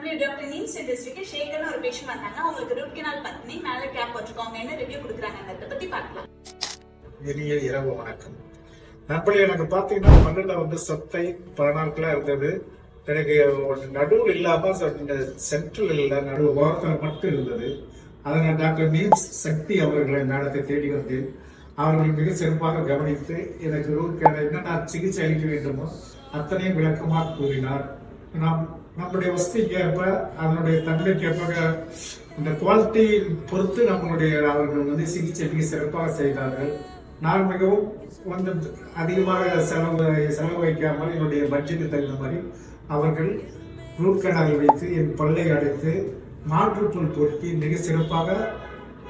நம்மளுடைய doctor names டென்டிஸ்ட்ரிக்கு ஷேகர்னு ஒரு patient வந்தாங்க. அவங்களுக்கு ரூட் கெனால் பண்ணி மேலே கேப் போட்டிருக்கோங்க. என்ன ரிவ்யூ கொடுக்குறாங்க அதை பத்தி பார்க்கலாம். இனிய இரவு வணக்கம். நண்பர்களே, எனக்கு பாத்தீங்கன்னா மண்ணில் வந்து சொத்தை பல நாட்களா இருந்தது. எனக்கு நடுவில் இல்லாம சென்ட்ரல் இல்ல, நடுவு ஓரத்தில் மட்டும் இருந்தது. அதை டாக்டர் நீம்ஸ் சக்தி அவர்களை நாடத்தை தேடி வந்து அவர்கள் மிக சிறப்பாக கவனித்து எனக்கு ரூட் கெனால் என்னென்ன சிகிச்சை அளிக்க வேண்டுமோ அத்தனையும் விளக்கமாக கூறினார். நம்முடைய வசதிக்கு ஏற்ப அதனுடைய தன்மைக்கு ஏற்ப இந்த குவாலிட்டி பொறுத்து அவர்கள் வந்து சிகிச்சை மிக சிறப்பாக செய்தார்கள். நான் மிகவும் கொஞ்சம் அதிகமாக செலவு வைக்காமல் என்னுடைய பட்ஜெட்டுக்கு தகுந்த மாதிரி அவர்கள் ரூட் கெனால் வைத்து என் பல்லை அடைத்து மாற்றுப்புல் பொருத்தி மிக சிறப்பாக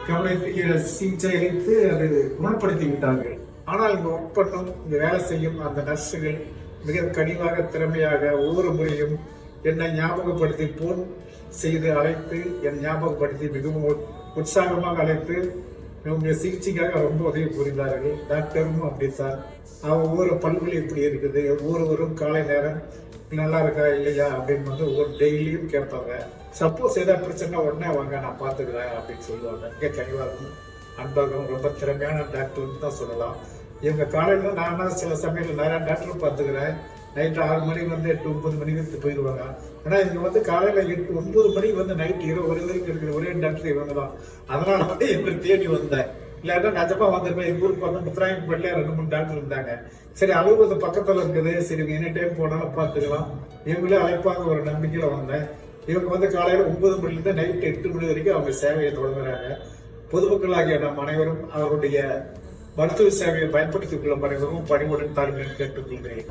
கவனித்து சிகிச்சை அளித்து அதை குணப்படுத்தி விட்டார்கள். ஆனால் இங்கு ஒர்க் பண்ணும் இங்கு வேலை செய்யும் அந்த நர்ஸுகள் மிக கனிவாக திறமையாக ஒவ்வொரு முறையும் என்னை ஞாபகப்படுத்தி போன் செய்து அழைத்து என் ஞாபகப்படுத்தி மிகவும் உற்சாகமாக அழைத்து இவங்க சிகிச்சைக்காக ரொம்ப உதவி புரிந்தார்கள். டாக்டரும் அப்படி சார், ஒவ்வொரு பல்களும் இப்படி இருக்குது, ஒவ்வொருவரும் காலை நேரம் நல்லா இருக்கா இல்லையா அப்படின்னு வந்து ஒவ்வொரு டெய்லியும் கேட்பாங்க. சப்போஸ் ஏதாவது பிரச்சனை உடனே வாங்க நான் பார்த்துக்கிறேன் அப்படின்னு சொல்லுவாங்க. மிக கனிவாகவும் அன்பாகவும் ரொம்ப திறமையான டாக்டர்னு தான் சொல்லலாம். இவங்க காலையில் நான் சில சமயத்தில் நிறைய டாக்டரும் பார்த்துக்கிறேன். நைட்டு 6 மணிக்கு வந்து 8-9 மணிக்கு போயிடுவாங்க. ஆனால் இவங்க வந்து காலையில் 8-9 மணிக்கு வந்து நைட்டு 20 வரைக்கும் இருக்கிற ஒரே டாக்டர் இவங்க தான். அதனால வந்து எங்களுக்கு தேடி வந்தேன். இல்லாட்டா நிஜமா வந்திருப்பேன். எங்கள் ஊருக்கு வந்து முத்துராயன்பட்டில 2-3 டாக்டர் இருந்தாங்க. சரி, அலுவலக பக்கத்தில் இருக்குது, சரி எனி டைம் போனாலும் பார்த்துக்கலாம், இவங்களே அழைப்பாங்க ஒரு நம்பிக்கையில் வந்தேன். இவங்க வந்து காலையில் 9 மணிலேருந்து நைட்டு 8 மணி வரைக்கும் அவங்க சேவையை தொடங்குறாங்க. பொதுமக்களாகிய நம் அனைவரும் அவருடைய மருத்துவ சேவையை பயன்படுத்திக் கொள்ளும் அனைவரும் பணிவுடன் தாழ்மையை கேட்டுக்கொள்கிறேன்.